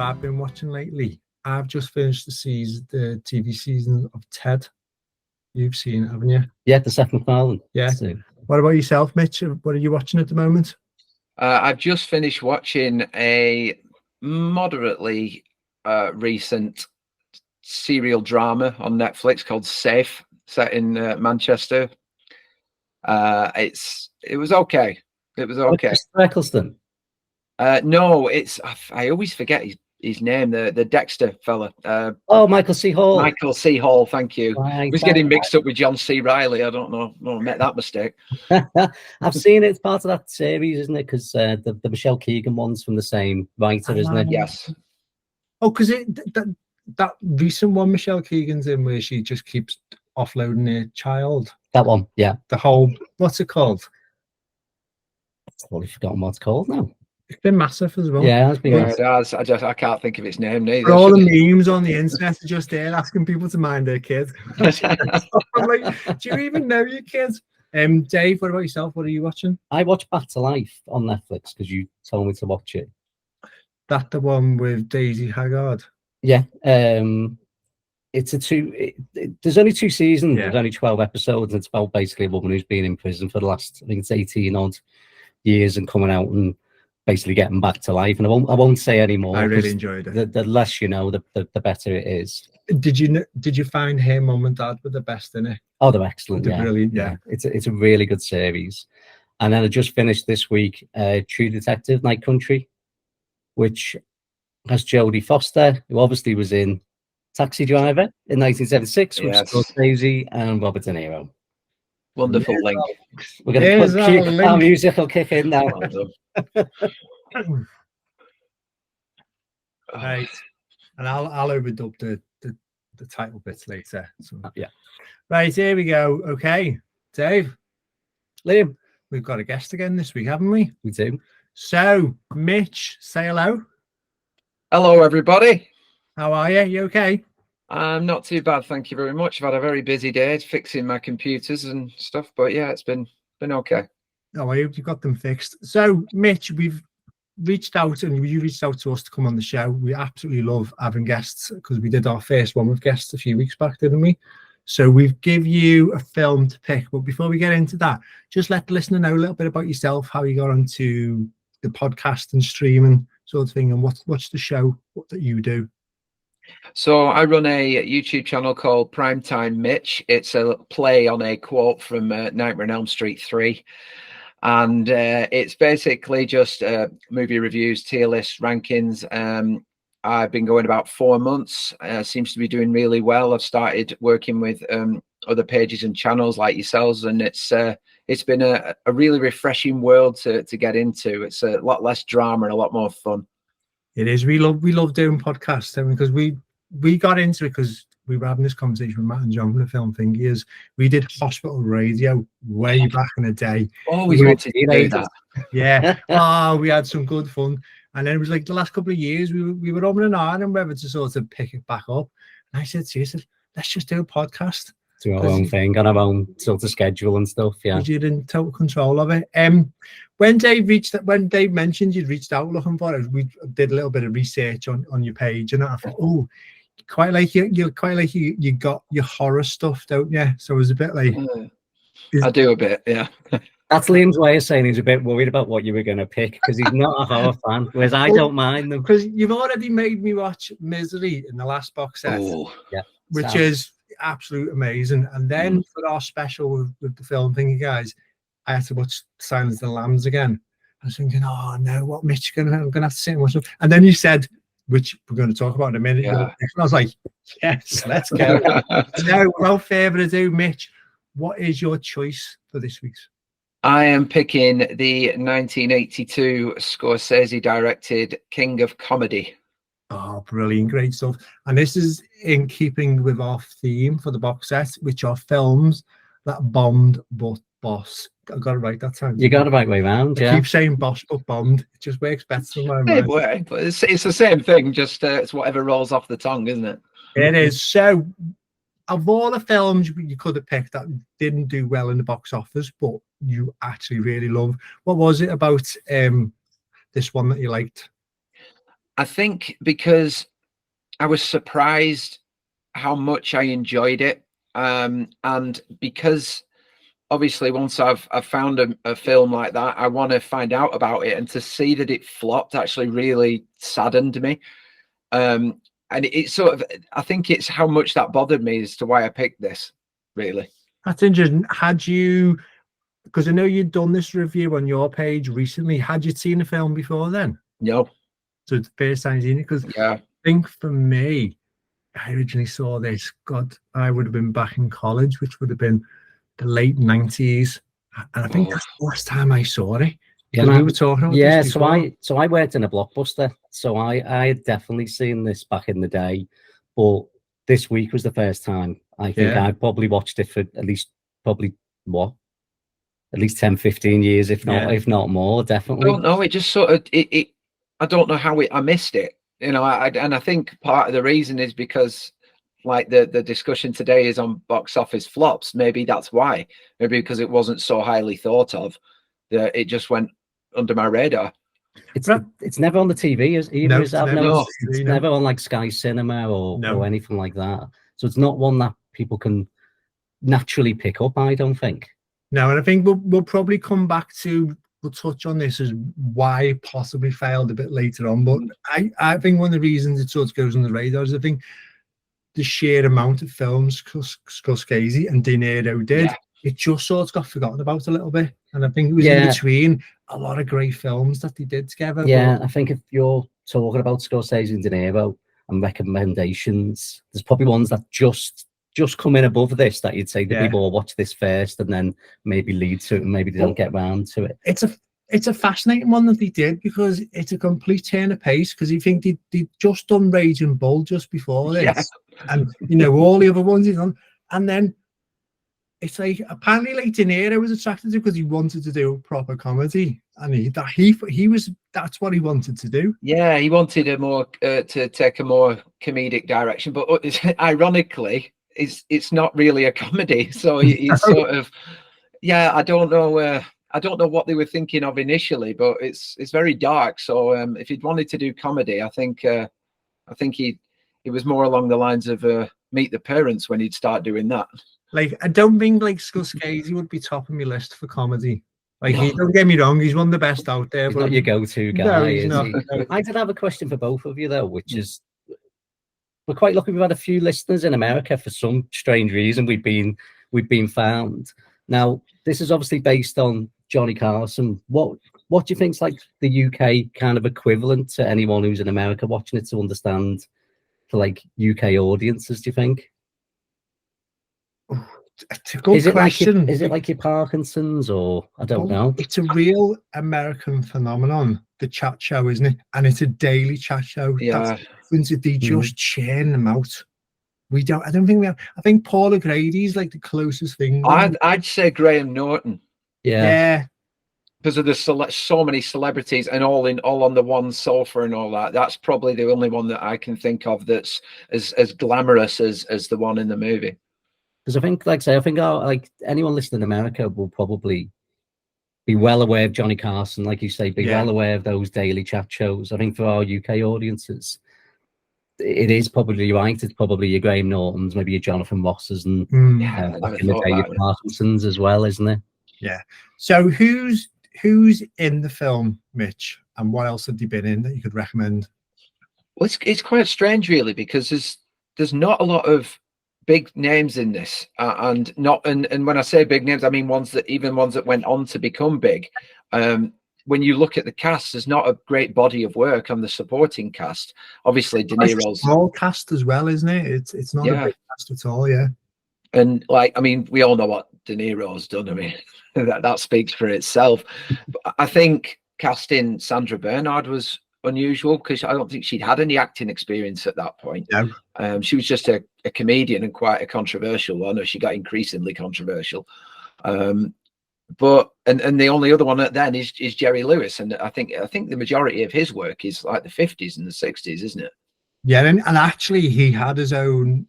I've been watching lately? I've just finished the TV season of Ted. You've seen it, haven't you? Yeah, the second MacFarlane. Yeah. So. What about yourself, Mitch? What are you watching at the moment? I've just finished watching a moderately recent serial drama on Netflix called Safe, set in Manchester. It was okay. It was okay. Eccleston. No, I always forget his name. The Dexter fella. Michael C. Hall. Michael C. Hall. Thank you. Right, I was getting mixed up with John C. Reilly. I don't know. No, I made that mistake. I've seen it. It's part of that series, isn't it? Because the Michelle Keegan one's from the same writer, isn't it? Yes. Oh, because that recent one Michelle Keegan's in where she just keeps offloading her child. That one, yeah. The whole, what's it called? I've totally forgotten what it's called now. It's been massive as well. Yeah, it's been it has. I can't think of its name neither. But all the memes on the internet are just there asking people to mind their kids. I'm like, do you even know your kids? Dave, what about yourself? What are you watching? I watch Back to Life on Netflix because you told me to watch it. That the one with Daisy Haggard? Yeah. It's there's only 2 seasons. Yeah. There's only 12 episodes. And it's about basically a woman who's been in prison for the last, I think it's 18 odd years, and coming out and basically getting back to life. And I won't say any more. I really enjoyed it. The less you know, the better it is. Did you find her mum and dad were the best in it? Oh, they're excellent. They're brilliant. Yeah. It's a really good series. And then I just finished this week True Detective Night Country, which has Jodie Foster, who obviously was in Taxi Driver in 1976 with Scorsese and Robert De Niro. Wonderful link. We're going to put our music will kick in now. Right, and I'll overdub the title bits later. So, yeah. Right, here we go. Okay, Dave, Liam, we've got a guest again this week, haven't we? We do. So, Mitch, say hello. Hello, everybody. How are you? You okay? I'm not too bad, thank you very much. I've had a very busy day fixing my computers and stuff, but yeah, it's been okay. Oh, I hope you got them fixed. So, Mitch, we've reached out, and you reached out to us to come on the show. We absolutely love having guests because we did our first one with guests a few weeks back, didn't we? So we've give you a film to pick. But before we get into that, just let the listener know a little bit about yourself, how you got onto the podcast and streaming sort of thing, and what's the show that you do. So I run a YouTube channel called Primetime Mitch. It's a play on a quote from Nightmare on Elm Street 3. And it's basically just movie reviews, tier lists, rankings. I've been going about 4 months. Seems to be doing really well. I've started working with other pages and channels like yourselves, and it's been a really refreshing world to get into. It's a lot less drama and a lot more fun. It is. We love doing podcasts, because we got into it because we were having this conversation with Matt and John from the Film Thingy. We did hospital radio way back in the day. Always wanted to do that. Yeah. We had some good fun. And then it was like the last couple of years, we were on and on and whether to sort of pick it back up. And I said to you, let's just do a podcast. Do our own thing, on our own sort of schedule and stuff. Yeah. Because you're in total control of it. When Dave mentioned you'd reached out looking for it, we did a little bit of research on your page, and I thought, you got your horror stuff, don't you? So it was a bit like I do a bit, yeah. That's Liam's way of saying he's a bit worried about what you were going to pick because he's not a horror fan, whereas I don't mind them. Because you've already made me watch Misery in the last box set, which is absolute amazing. And then for our special with the Film Thingy guys, I had to watch Silence of the Lambs again. I was thinking, oh no, what Mitch I'm gonna have to sit and watch them. And then you said, which we're going to talk about in a minute. Yeah. And I was like, yes, let's go. So without further ado, Mitch, what is your choice for this week's? I am picking the 1982 Scorsese directed King of Comedy. Oh, brilliant. Great stuff. And this is in keeping with our theme for the box set, which are films that bombed but boss. I got it right that time. You got it right way round, yeah. I keep saying boss but bombed. It just works better in my mind. But it's the same thing, just it's whatever rolls off the tongue, isn't it? It is. So, of all the films you could have picked that didn't do well in the box office, but you actually really love, what was it about this one that you liked? I think because I was surprised how much I enjoyed it, and because obviously once I've found a film like that, I want to find out about it, and to see that it flopped actually really saddened me. And it's sort of, I think it's how much that bothered me as to why I picked this, really. That's interesting. Had you, because I know you'd done this review on your page recently, had you seen the film before then? No. So it's the first time you've seen it? Because Yeah. I think for me, I originally saw this, God, I would have been back in college, which would have been the late 90s. And I think that's the last time I saw it. Yeah, We were talking about this before. so I worked in a Blockbuster, so I had definitely seen this back in the day, but this week was the first time. I think I probably watched it for at least probably at least 10, 15 years, if not more, definitely. I don't know, it just sort of I don't know how I missed it, and I think part of the reason is because, like, the discussion today is on box office flops. Maybe that's why. Maybe because it wasn't so highly thought of, that it just went under my radar. It's never on the TV either. No, It's never on like Sky Cinema or anything like that. So it's not one that people can naturally pick up, I don't think. No, and I think we'll probably come back to, we'll touch on this as why it possibly failed a bit later on. But I think one of the reasons it sort of goes on the radar is I think the sheer amount of films Scorsese and De Niro did, it just sort of got forgotten about a little bit. And I think it was in between a lot of great films that they did together. Yeah, I think if you're talking about Scorsese and De Niro and recommendations, there's probably ones that just come in above this that you'd say the people will watch this first and then maybe lead to it and maybe they don't get round to it. It's a fascinating one that they did, because it's a complete turn of pace, because you think they'd just done Raging Bull just before this, and you know all the other ones he's done, and then it's like apparently like De Niro was attracted to because he wanted to do a proper comedy, and he was, that's what he wanted to do. Yeah, he wanted a more to take a more comedic direction, but ironically, it's not really a comedy. So it's sort of, I don't know what they were thinking of initially, but it's very dark. So if he'd wanted to do comedy, I think he was more along the lines of Meet the Parents when he'd start doing that. Like, I don't think like Scorsese would be top of my list for comedy. Like, don't get me wrong, he's one of the best out there. He's but not your go-to guy. No, he's not. I did have a question for both of you though, which is, we're quite lucky. We've had a few listeners in America for some strange reason. We've been found. Now, this is obviously based on Johnny Carson. What do you think's like the UK kind of equivalent to anyone who's in America watching it to understand for like UK audiences, do you think? It's a good question. Is it like your Parkinson's, or I don't know? It's a real American phenomenon, the chat show, isn't it? And it's a daily chat show. Yeah. They just churn them out. I don't think we have. I think Paul O'Grady's like the closest thing. I'd say Graham Norton. Yeah. Because of the so many celebrities and all on the one sofa and all that. That's probably the only one that I can think of that's as glamorous as the one in the movie. Because I think, like anyone listening in America will probably be well aware of Johnny Carson, like you say, well aware of those daily chat shows. I think for our UK audiences, it is probably right. It's probably your Graham Nortons, maybe your Jonathan Rosses, and back in the day, your Parkinsons as well, isn't it? Yeah. So who's in the film, Mitch, and what else have they been in that you could recommend? Well, it's quite strange, really, because there's not a lot of big names in this, and when I say big names, I mean ones that went on to become big. When you look at the cast, there's not a great body of work on the supporting cast. Obviously, De Niro's a small cast as well, isn't it? It's not a big cast at all, And like, I mean, we all know what De Niro's done. I mean, that speaks for itself. But I think casting Sandra Bernhard was unusual, because I don't think she'd had any acting experience at that point. No. She was just a comedian, and quite a controversial one, or she got increasingly controversial. But the only other one then is Jerry Lewis, and I think the majority of his work is like the 50s and the 60s, isn't it? Yeah, and actually he had his own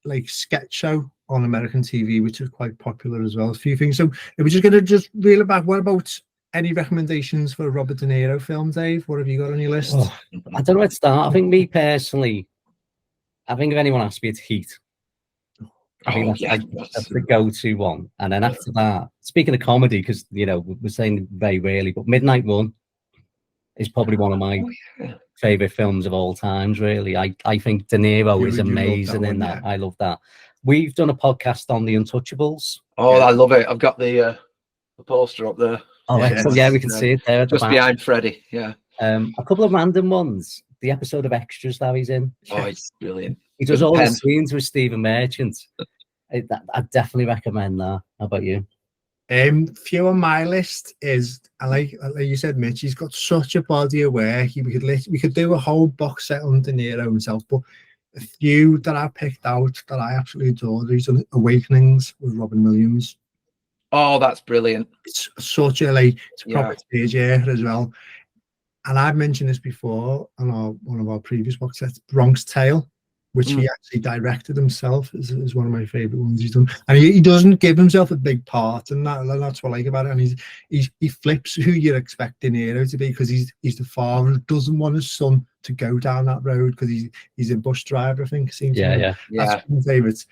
like sketch show on American TV, which is quite popular as well. A few things. So if we're just going to reel it back, what about any recommendations for a Robert De Niro film, Dave? What have you got on your list? Oh, I don't know where to start. I think me personally, I think if anyone asks me, it's Heat. I think that's the go-to one. And then after that, speaking of comedy, because we're saying very rarely, but Midnight Run is probably one of my favorite films of all times. Really, I think De Niro is amazing in that. I love that. We've done a podcast on The Untouchables. Oh, I love it. I've got the poster up there. Oh, excellent. Yeah, we can see it there. Just behind Freddie. Yeah. A couple of random ones. The episode of Extras that he's in. Oh, it's brilliant. He does all the scenes with Stephen Merchant. I definitely recommend that. How about you? Few on my list is, like you said, Mitch, he's got such a body of work. We could do a whole box set on De Niro himself, but a few that I picked out that I absolutely adore. He's done Awakenings with Robin Williams. Oh, that's brilliant. It's such a it's a proper stage here as well. And I've mentioned this before on one of our previous box sets, Bronx Tale, which he actually directed himself, is one of my favorite ones he's done. And he doesn't give himself a big part, and that's what I like about it. And he flips who you're expecting De Niro to be, because he's the father who doesn't want his son to go down that road, because he's a bus driver, I think. That's my favourites.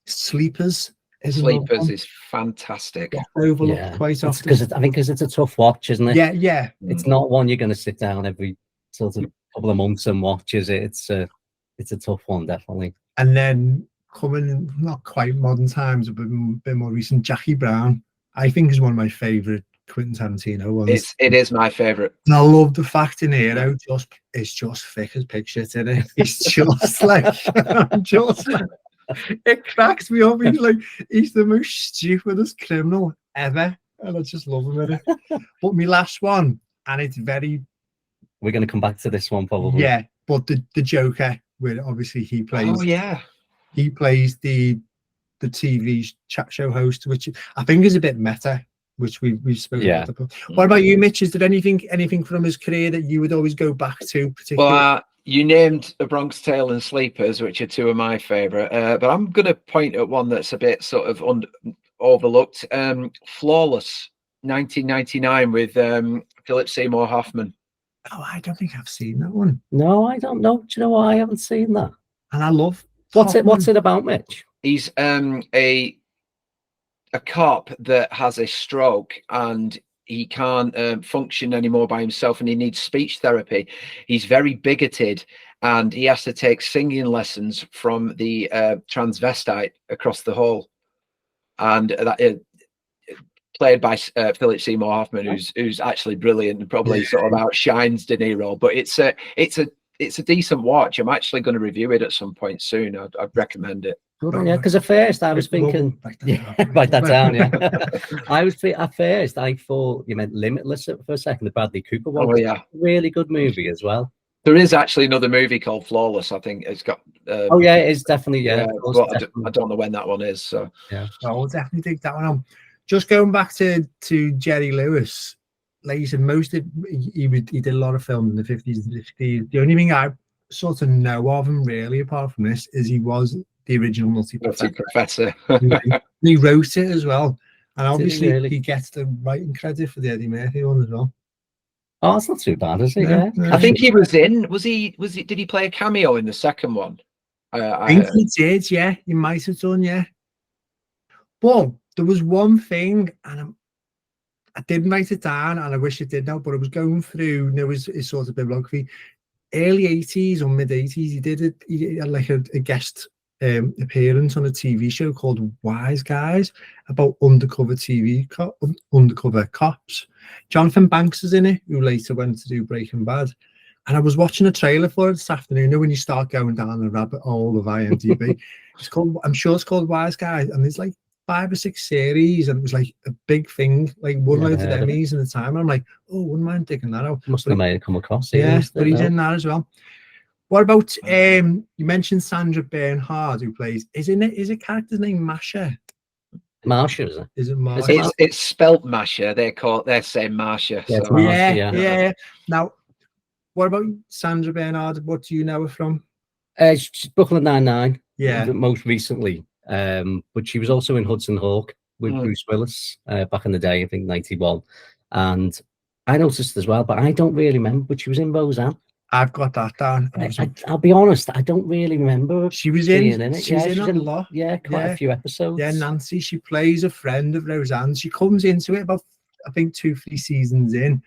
Sleepers is fantastic. Overlooked quite often. Because it's a tough watch, isn't it? Yeah. It's not one you're going to sit down every sort of couple of months and watch, is it? It's a tough one, definitely. And then coming, not quite modern times, but a bit more recent, Jackie Brown, I think is one of my favourite Quentin Tarantino ones. It is my favourite. And I love the fact De Niro is just thick as pig shit, isn't it? He's just it cracks me up. He's the most stupidest criminal ever, and I just love him in it. But my last one, and it's very... We're going to come back to this one probably. Yeah, but the Joker, where obviously he plays... Oh, yeah. He plays the TV chat show host, which I think is a bit meta, which we've spoken about. What about you, Mitch? Is there anything from his career that you would always go back to particularly? Well, you named A Bronx Tale and Sleepers, which are two of my favourite, but I'm going to point at one that's a bit sort of overlooked. Flawless, 1999 with Philip Seymour Hoffman. Oh, I don't think I've seen that one. No, I don't know. Do you know why I haven't seen that? And I love What's it about, Mitch? He's a cop that has a stroke and he can't function anymore by himself, and he needs speech therapy. He's very bigoted, and he has to take singing lessons from the transvestite across the hall, and that played by Philip Seymour Hoffman, who's actually brilliant and probably sort of outshines De Niro. But it's a decent watch. I'm actually going to review it at some point soon. I'd recommend it. Because at first I was thinking, write that down. Yeah, at first I thought you meant Limitless for a second, the Bradley Cooper one. Oh yeah, really good movie as well. There is actually another movie called Flawless. I think it's got. Oh yeah, it is definitely I don't know when that one is. So yeah, I'll definitely take that one on. Just going back to Jerry Lewis, like you said, he did a lot of films in the 50s and 60s. The only thing I sort of know of him really, apart from this, is he was the original Nutty Professor. He wrote it as well, and obviously really? he gets the writing credit for the Eddie Murphy one as well. Oh, that's not too bad, is it? No. I think he was in. Was he? Did he play a cameo in the second one? I think he did. Yeah, he might have done. Yeah, but there was one thing, and I didn't write it down, and I wish I did now. But I was going through, his sort of bibliography. Early 80s or mid 80s, he had like a guest appearance on a TV show called Wise Guys about undercover cops. Jonathan Banks is in it, who later went to do Breaking Bad. And I was watching a trailer for it this afternoon. You know, when you start going down the rabbit hole of IMDb, I'm sure it's called Wise Guys, and there's like 5 or 6 series, and it was like a big thing, like won loads of Emmys in the time. And I'm like, oh, wouldn't mind digging that out. Must have made it come across. Yeah, but he's in that as well. What about you mentioned Sandra Bernhard, who plays? Is a character's name Masha? Marsha, is it? Is it Marsha? It's spelt Masha. They're saying Marsha. Yeah, So. Marsha, yeah. Now, what about Sandra Bernhard? What do you know her from? She's Brooklyn Nine-Nine. Yeah, most recently. But she was also in Hudson Hawk with Bruce Willis back in the day, I think 91. And I noticed as well, but I don't really remember, but she was in Roseanne. I've got that down. I'll be honest, I don't really remember. She was being in. it. She was Yeah, in she's a lot. Yeah, quite a few episodes. Yeah, Nancy. She plays a friend of Roseanne. She comes into it about, I think, 2-3 seasons in.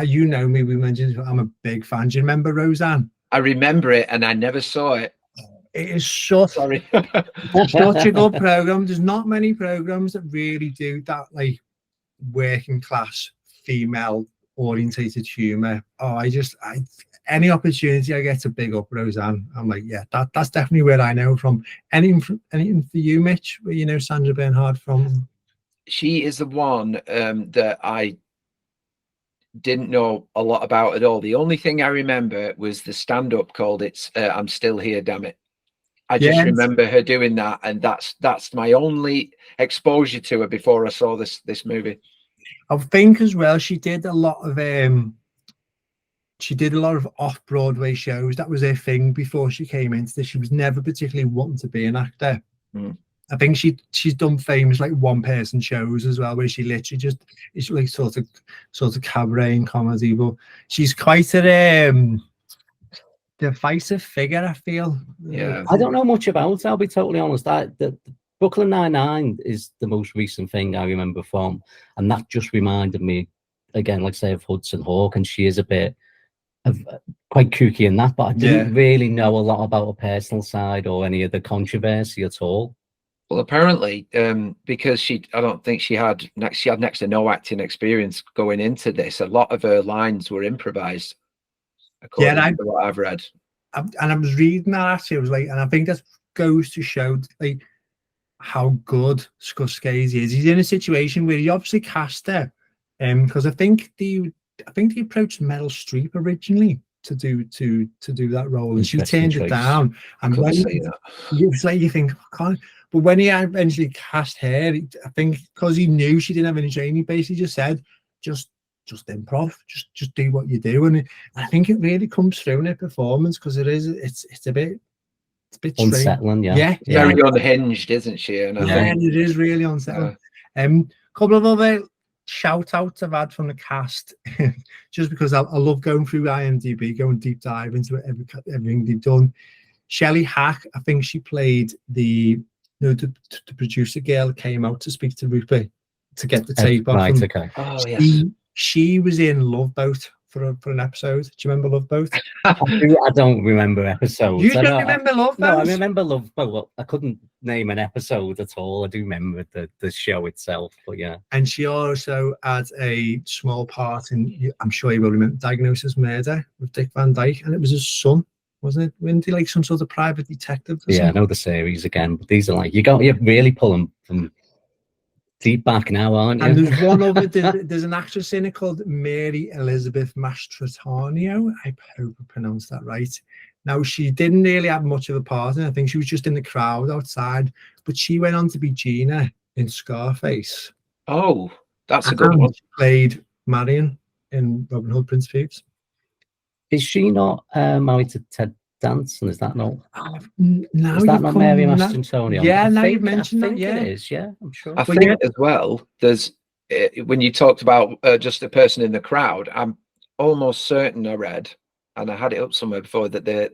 You know me. We mentioned I'm a big fan. Do you remember Roseanne? I remember it, and I never saw it. It is such Sorry. such a good program. There's not many programs that really do that, like working class female orientated humor. Oh, any opportunity I get to big up Roseanne, I'm like, yeah, that's definitely where I know from. Anything for you, Mitch, where you know Sandra Bernhard from? She is the one that I didn't know a lot about at all. The only thing I remember was the stand-up called I'm Still Here, Damn It. I just remember her doing that, and that's my only exposure to her before I saw this movie. I think as well she did a lot of off-Broadway shows. That was her thing before she came into this. She was never particularly wanting to be an actor. I think she's done famous like one-person shows as well, where she literally just is like sort of cabaret and comedy. But she's quite a divisive figure, I feel. Yeah, I don't know much about it, I'll be totally honest. The Brooklyn Nine-Nine is the most recent thing I remember from, and that just reminded me again, like say, of Hudson Hawk, and she is a bit of quite kooky in that, but I didn't really know a lot about her personal side or any of the controversy at all. Well, apparently, because I don't think she had next to no acting experience going into this. A lot of her lines were improvised, according to what I've read. And I was reading that actually. I was like, and I think that goes to show like how good Scorsese is. He's in a situation where he obviously cast her, because I think he approached Meryl Streep originally to do that role, and she turned it down. And when it was like, you think, but when he eventually cast her, I think because he knew she didn't have any training, he basically just said, just improv, just do what you do, and I think it really comes through in her performance, because it's a bit unsettling. Yeah, very unhinged, isn't she? And it is really unsettling. Couple of other shout outs I've had from the cast, just because I love going through IMDb, going deep dive into everything they've done. Shelley Hack, I think she played the producer girl that came out to speak to Rupert to get the tape off. Right, okay. Oh, yes. She was in Love Boat for an episode. Do you remember Love Boat? I don't remember episodes. You don't remember Love Boat? No, I remember Love Boat. Well, I couldn't name an episode at all. I do remember the show itself, but yeah. And she also had a small part in, I'm sure you will remember, Diagnosis Murder with Dick Van Dyke, and it was his son, wasn't it? Wasn't he like some sort of private detective? Yeah, I know the series again, but these are like, you're really pulling from deep back now, aren't you? And there's one other, there's an actress in it called Mary Elizabeth Mastrantonio. I hope I pronounced that right. Now, she didn't really have much of a part in it. I think she was just in the crowd outside, but she went on to be Gina in Scarface. Oh, that's a good one. She played Marion in Robin Hood, Prince of Thieves. Is she not married to Ted Danson? Is that not? No, is that not Mary Mastrantonio? Yeah, now you've mentioned that. Yeah, it is. Yeah, I'm sure. I think as well. There's when you talked about just a person in the crowd. I'm almost certain I read, and I had it up somewhere before, that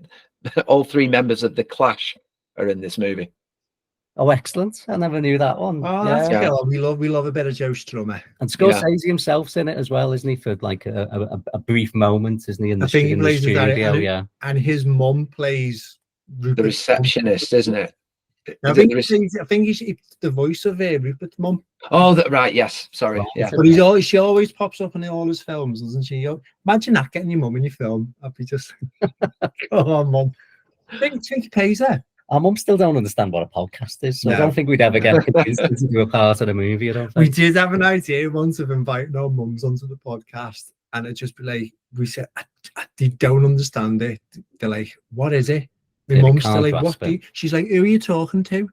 all three members of the Clash are in this movie. Oh, excellent! I never knew that one. Oh, that's cool. We love a bit of Joe Strummer. And Scorsese himself's in it as well, isn't he? For like a brief moment, isn't he? In the studio, and his mum plays the receptionist, isn't it? I think he's the voice of Rupert's mum. Oh, right. Yes. Sorry. Yeah. But she always pops up in all his films, doesn't she? Imagine that, getting your mum in your film. I'd be just, go on, mum. I think he pays her. Our mum still don't understand what a podcast is, so I don't think we'd ever get convinced to do a part of the movie. I don't think. We did have an idea once of inviting our mums onto the podcast, and it'd just be like, we said, they don't understand it. They're like, what is it? My mum's still like, what do you? She's like, who are you talking to?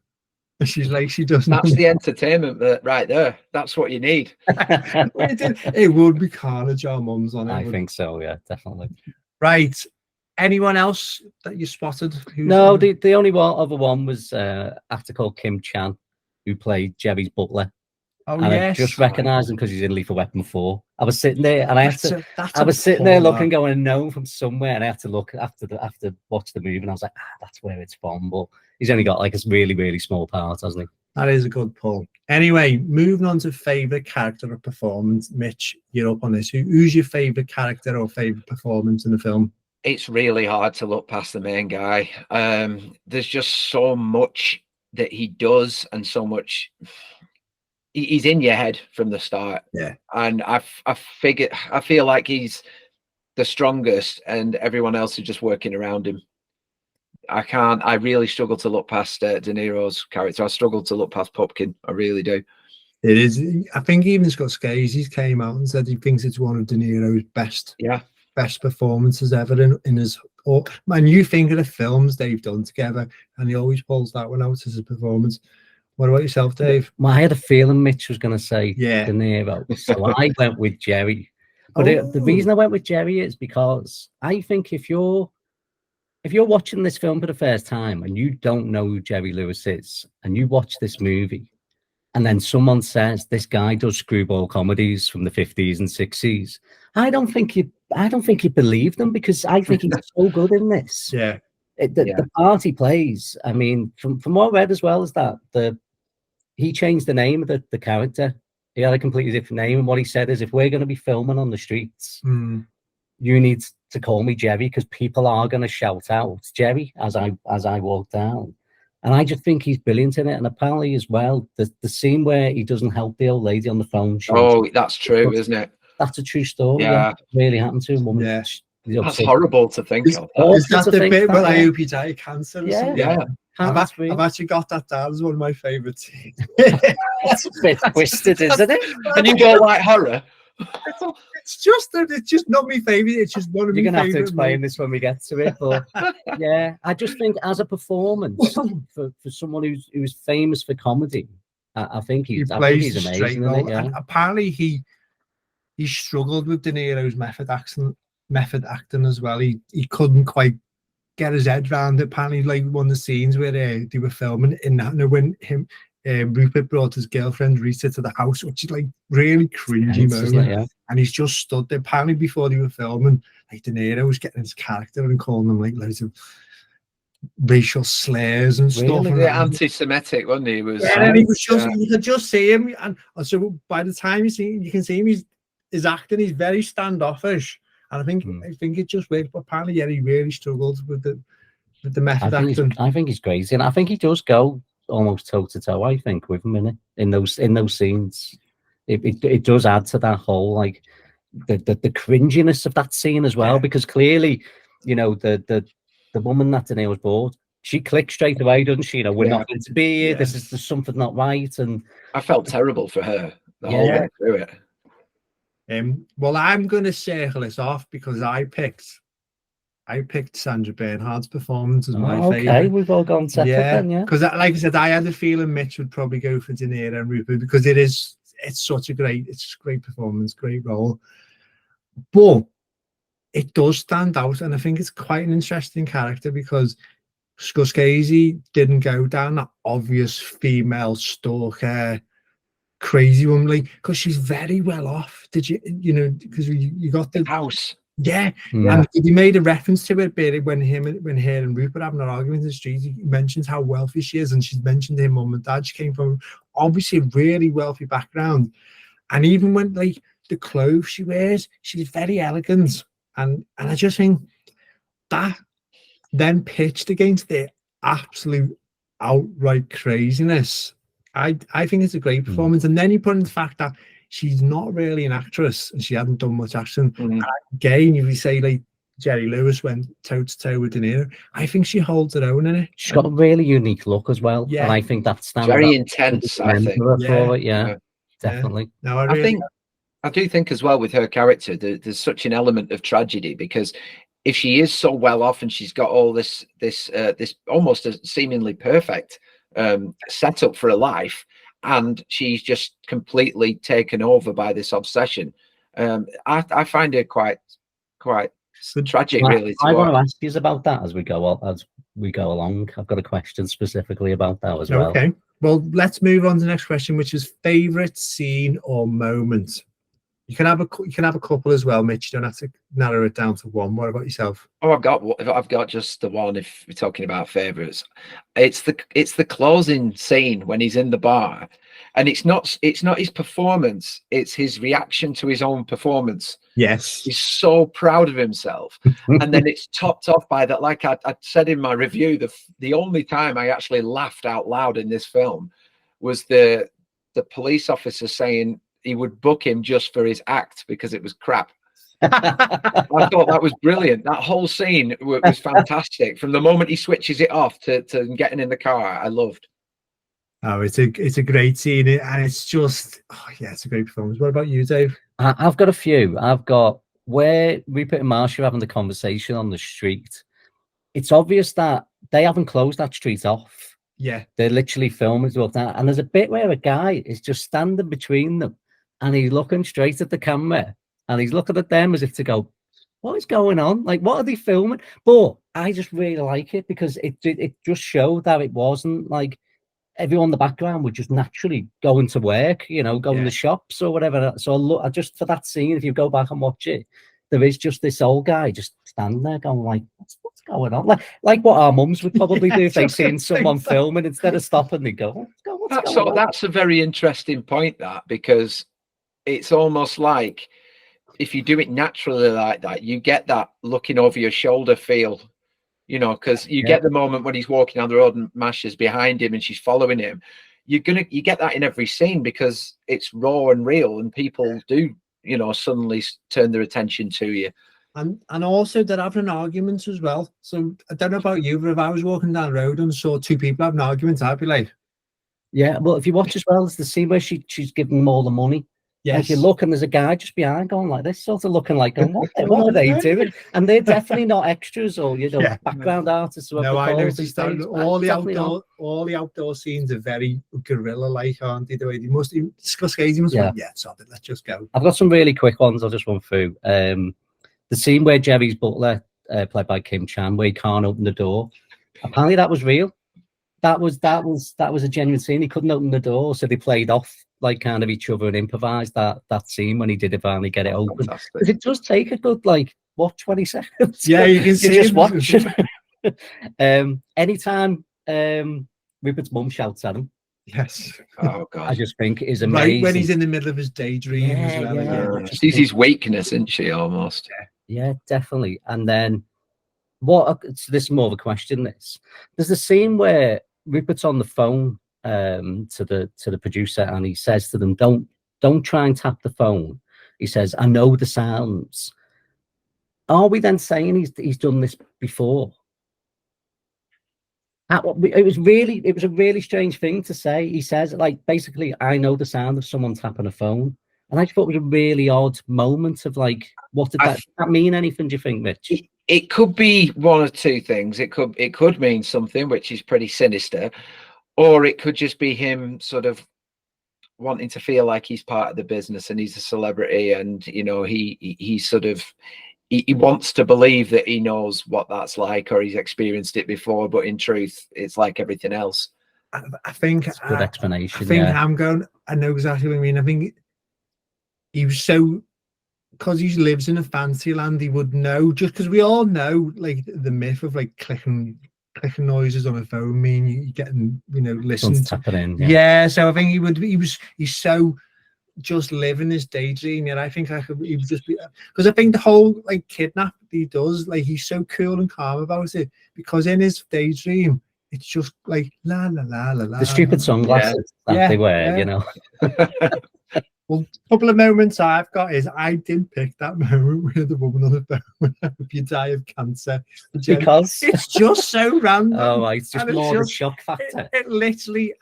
And she's like, she doesn't. That's the entertainment right there. That's what you need. It would be carnage, our mums on it. I think so, yeah, definitely. Right. Anyone else that you spotted? No, the only other one was an actor called Kim Chan, who played Jerry's butler Oh and I yes, just recognised him because he's in Lethal Weapon 4. I was sitting there, and I had to. I was sitting there looking, going, "I know him from somewhere," and I had to look after watch the movie, and I was like, "That's where it's from." But he's only got like a really, really small part, hasn't he? That is a good pull. Anyway, moving on to favourite character or performance. Mitch, you're up on this. Who's your favourite character or favourite performance in the film? It's really hard to look past the main guy. There's just so much that he does, and so much. He's in your head from the start. Yeah. And I feel like he's the strongest, and everyone else is just working around him. I really struggle to look past De Niro's character. I struggle to look past Pupkin. I really do. It is. I think even Scott Scazy came out and said he thinks it's one of De Niro's best performances ever in his. Man, you think of the films they've done together, and he always pulls that one out as a performance. What about yourself, Dave? Well, I had a feeling Mitch was going to say De Niro, so I went with Jerry. But the reason I went with Jerry is because I think if you're watching this film for the first time and you don't know who Jerry Lewis is, and you watch this movie, and then someone says this guy does screwball comedies from the 50s and 60s, I don't think you believe them, because I think he's so good in this. Yeah. The part he plays, I mean, from what I read as well, is that he changed the name of the character. He had a completely different name, and what he said is, if we're going to be filming on the streets, you need to call me Jerry, because people are going to shout out Jerry as I walk down. And I just think he's brilliant in it. And apparently as well, the scene where he doesn't help the old lady on the phone. That's true, isn't it? That's a true story. Yeah. It really happened to him. Yeah. That's horrible to think of. Is that the bit where I hope he died of cancer? Yeah. I've actually got that down as one of my favourite scenes. It's a bit twisted, isn't it? And you go like horror. It's just not my favourite. It's just one of You're my favourite. going to have to explain this when we get to it. But yeah, I just think as a performance for someone who's famous for comedy, I think he's amazing. Isn't it? And apparently he struggled with De Niro's method acting as well. He couldn't quite get his head around it. Apparently, like one of the scenes where they were filming in that, when Rupert brought his girlfriend Rita to the house, which is like really cringy moment, and he's just stood there. Apparently, before they were filming, like De Niro was getting his character and calling them like loads of racial slurs and stuff. And anti-Semitic, wasn't he? And he was just, you could just see him, and so by the time you can see him, his acting, he's very standoffish. And I think it just worked. But apparently, he really struggled with the method acting. I think he's crazy, and I think he does go almost toe to toe. I think with him in those scenes, it does add to that whole like the cringiness of that scene as well, because clearly, the woman that De Niro's bought, she clicks straight away, doesn't she? We're not meant to be here. There's something not right, and I felt terrible for her the whole way through it. Well, I'm going to circle this off because I picked Sandra Bernhardt's performance as my favorite. Okay, we've all gone separate then, yeah. Because, like I said, I had a feeling Mitch would probably go for De Niro and Rupert, because it's such a great performance, great role. But it does stand out, and I think it's quite an interesting character, because Scorsese didn't go down that obvious female stalker crazy one, like, because she's very well off. Did because you got the house, and he made a reference to it when her and Rupert having an argument in the street. He mentions how wealthy she is, and she's mentioned her mum and dad. She came from obviously a really wealthy background, and even when like the clothes she wears, she's very elegant, and I just think that then pitched against the absolute outright craziness. I think it's a great performance, and then you put in the fact that she's not really an actress and she hadn't done much action. Again, if you say like Jerry Lewis went toe to toe with De Niro, I think she holds her own in it. She's got a really unique look as well, and I think that stands very intense. I think, definitely. No, I do think as well with her character, there's such an element of tragedy, because if she is so well off and she's got all this almost a seemingly perfect set up for a life, and she's just completely taken over by this obsession, I find it quite tragic, really. I want to ask you about that as we go along. I've got a question specifically about that as well. Well, let's move on to the next question, which is favorite scene or moment. You can have a couple as well, Mitch. You don't have to narrow it down to one. What about yourself? Oh, I've got just the one. If we're talking about favorites, it's the closing scene when he's in the bar, and it's not his performance, it's his reaction to his own performance. Yes, He's so proud of himself, and then it's topped off by that. Like I said in my review, the only time I actually laughed out loud in this film was the police officer saying he would book him just for his act because it was crap. I thought that was brilliant. That whole scene was fantastic. From the moment he switches it off to getting in the car, I loved. Oh, it's a great scene, and it's just, oh yeah, it's a great performance. What about you, Dave? I've got a few. I've got where Rupert and Marsha are having the conversation on the street. It's obvious that they haven't closed that street off. Yeah, they're literally filming stuff that, and there's a bit where a guy is just standing between them, and he's looking straight at the camera, and he's looking at them as if to go, "What is going on? Like, what are they filming?" But I just really like it because it just showed that it wasn't like everyone in the background would just naturally going to work, you know, going to shops or whatever. So I just for that scene, if you go back and watch it, there is just this old guy just standing there going like, what's going on? Like what our mums would probably do if they've seen someone filming, instead of stopping, they go, what's going on? That's a very interesting point, that, because it's almost like if you do it naturally like that, you get that looking over your shoulder feel. You know, because you get the moment when he's walking down the road and Masha's behind him and she's following him. You get that in every scene because it's raw and real, and people do, you know, suddenly turn their attention to you. And also they're having arguments as well. So I don't know about you, but if I was walking down the road and saw two people having arguments, I'd be like, yeah. Well, if you watch as well, it's the scene where she's giving them all the money. yes. And if you look, and there's a guy just behind going like this, sort of looking like, going, what are they doing? And they're definitely not extras or, you know, background artists. No, I noticed that all the outdoor scenes are very guerrilla-like, aren't they? The way they must, Scorsese must have, stop it, let's just go. I've got some really quick ones I'll just run through. The scene where Jerry's butler, played by Kim Chan, where he can't open the door. Apparently that was real. That was a genuine scene. He couldn't open the door, so they played off like kind of each other and improvised that scene when he did finally get it open. Because it does take a good 20 seconds. Yeah, you can see just watch. Anytime Rupert's mum shouts at him. Yes. Oh god. I just think it is amazing. Right when he's in the middle of his daydream as well. Yeah. She's his weakness, isn't she, almost? Yeah, definitely. And then so this is more of a question. There's a scene where Rupert's on the phone to the producer, and he says to them, don't try and tap the phone. He says, I know the sounds. Are we then saying he's done this before? It was a really strange thing to say. He says, like, basically, I know the sound of someone tapping a phone. And I just thought it was a really odd moment of like, what did that mean? Anything, do you think, Mitch? It could be one of two things. It could mean something which is pretty sinister, or it could just be him sort of wanting to feel like he's part of the business and he's a celebrity, and you know he sort of he wants to believe that he knows what that's like or he's experienced it before, but in truth, it's like everything else. I think that's a good explanation. I think I know exactly what I mean. I think he was so, because he lives in a fancy land, he would know, just because we all know like the myth of like clicking noises on a phone mean you getting, you know, listened to. So I think he's so just living his daydream. And I think he would just be, because I think the whole like kidnap he does, like he's so cool and calm about it, because in his daydream it's just like la la la la la. The stupid sunglasses that they wear, you know. Well, a couple of moments I've got is I did pick that moment where the woman on the phone went, I hope you die of cancer. Because it's just so random. Oh, it's just more of a shock factor. I literally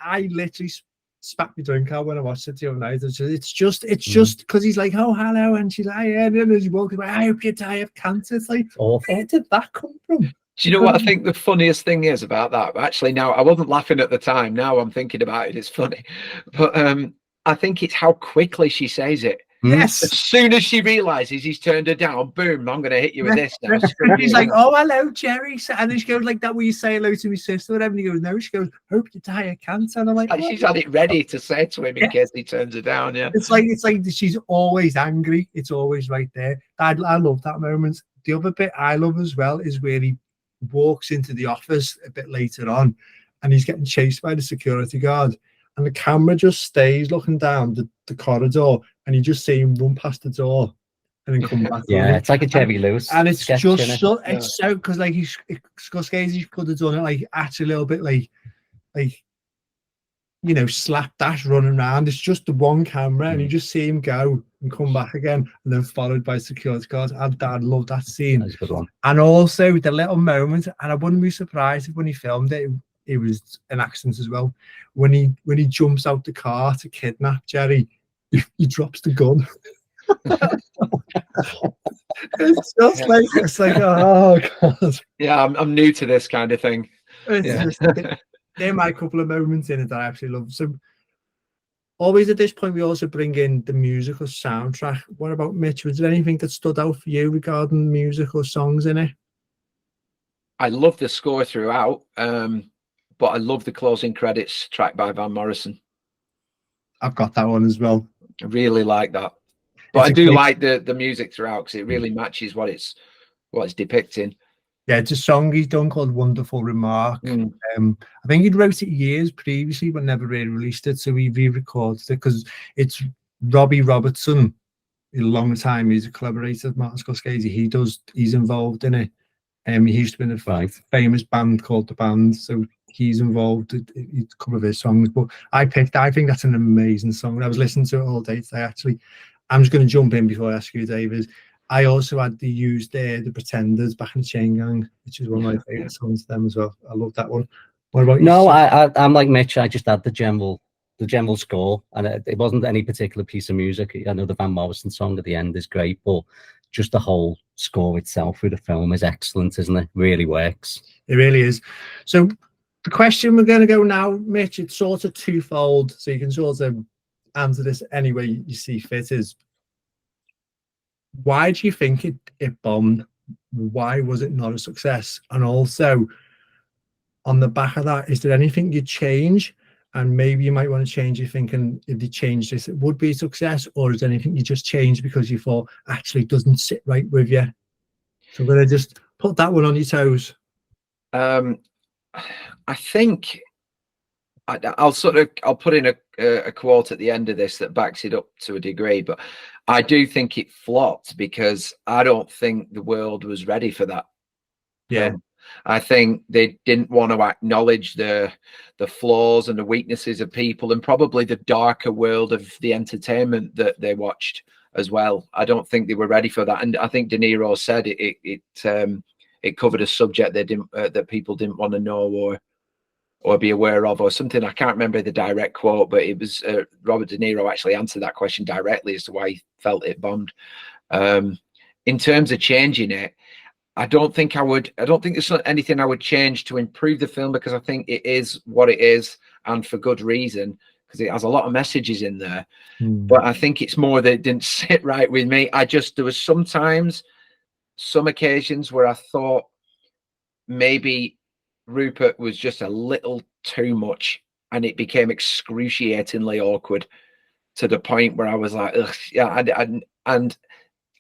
spat my drink out when I watched it the other night. It's just because he's like, oh, hello. And she's like, yeah, and then he walks away, I hope you die of cancer. It's like, where did that come from? Do you know what I think the funniest thing is about that? Actually, now I wasn't laughing at the time. Now I'm thinking about it. It's funny. But I think it's how quickly she says it. Yes. As soon as she realizes he's turned her down, boom, I'm going to hit you with this now. He's like, oh, hello, Jerry. And then she goes like that, will you say hello to my sister? Whatever. And he goes, no. She goes, hope you die of cancer. And I'm like, she's had it ready to say to him in case he turns her down. Yeah. It's like she's always angry. It's always right there. I love that moment. The other bit I love as well is where he walks into the office a bit later on and he's getting chased by the security guard. And the camera just stays looking down the corridor, and you just see him run past the door and then come back. Yeah, it's like a Jerry Lewis. And it's sketch, just innit? it's so because like Scorsese could have done it like actually a little bit like you know, slapdash running around. It's just the one camera, and you just see him go and come back again, and then followed by security guards. I love that scene. That's a good one. And also the little moment, and I wouldn't be surprised if when he filmed it, it was an accident as well. When he jumps out the car to kidnap Jerry, he drops the gun. It's just like oh god. Yeah, I'm new to this kind of thing. They're my couple of moments in it that I actually love. So always at this point we also bring in the musical soundtrack. What about Mitch? Was there anything that stood out for you regarding musical songs in it? I love the score throughout, but I love the closing credits track by Van Morrison. I've got that one as well. I really like that. But I do like the music throughout because it really matches what it's depicting. Yeah, it's a song he's done called Wonderful Remark. I think he'd wrote it years previously, but never really released it. So he re-recorded it because it's Robbie Robertson, a long time music collaborator of Martin Scorsese. He's involved in it. He used to be in a famous band called The Band, so he's involved in a couple of his songs. But I think that's an amazing song. I was listening to it all day today, actually. I'm just going to jump in before I ask you, David. I also had the The Pretenders, Back in the Chain Gang, which is one of my favorite songs of them as well. I love that one. What about you? No, I'm like Mitch. I just had the general score, and it wasn't any particular piece of music. I know the Van Morrison song at the end is great, but just the whole score itself through the film is excellent, isn't it? Really works. It really is. So the question we're going to go now, Mitch, it's sort of twofold, so you can sort of answer this any way you see fit, is why do you think it bombed? Why was it not a success? And also, on the back of that, is there anything you'd change? And maybe you might want to change your thinking, if you change this, it would be a success, or is there anything you just changed because you thought actually it doesn't sit right with you? So I'm going to just put that one on your toes. I think I'll put in a quote at the end of this that backs it up to a degree, but I do think it flopped because I don't think the world was ready for that. Yeah. I think they didn't want to acknowledge the flaws and the weaknesses of people, and probably the darker world of the entertainment that they watched as well. I don't think they were ready for that, and I think De Niro said it covered a subject they didn't that people didn't want to know or be aware of, or something. I can't remember the direct quote, but it was Robert De Niro actually answered that question directly as to why he felt it bombed. In terms of changing it, I don't think there's anything I would change to improve the film, because I think it is what it is, and for good reason, because it has a lot of messages in there. But I think it's more that it didn't sit right with me. There was some occasions where I thought maybe Rupert was just a little too much, and it became excruciatingly awkward to the point where I was like, ugh, yeah, and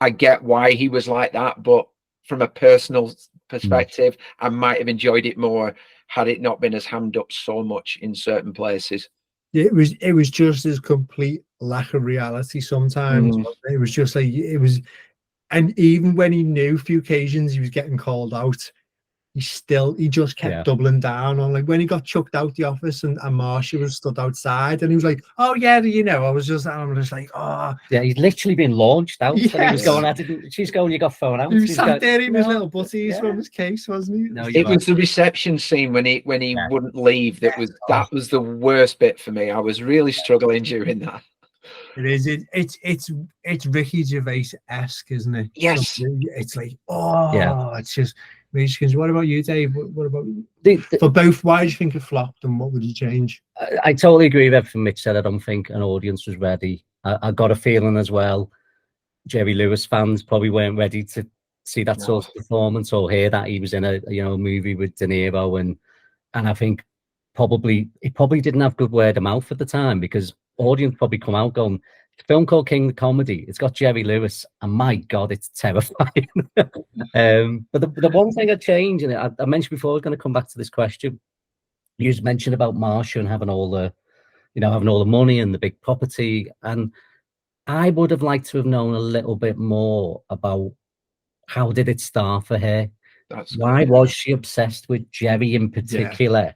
I get why he was like that, but from a personal perspective, I might have enjoyed it more had it not been as hammed up so much in certain places. It was just this complete lack of reality sometimes. It was just like and even when he knew a few occasions he was getting called out, he just kept doubling down on, like when he got chucked out the office and Marcia was stood outside and he was like, oh yeah, I'm just like, oh yeah, he's literally been launched out. Yes. And he was going, she's going, you got thrown out. He was sat there in his little butties from his case, wasn't he? No, it was the reception scene when he wouldn't leave. That was the worst bit for me. I was really struggling during that. It is. It's Ricky Gervais-esque, isn't it? Yes. It's like, it's just, Major skins. What about you, Dave? What about The- for both? Why do you think it flopped, and what would you change? I totally agree with everything Mitch said. I don't think an audience was ready. I got a feeling as well, Jerry Lewis fans probably weren't ready to see that sort of performance or hear that he was in a movie with De Niro, and I think it probably didn't have good word of mouth at the time, because audience probably come out going, it's a film called King the Comedy, it's got Jerry Lewis, and my God, it's terrifying. But the one thing I changed, and I mentioned before, I was going to come back to this question. You just mentioned about Marsha and having all the money and the big property, and I would have liked to have known a little bit more about how did it start for her. Why was she obsessed with Jerry in particular?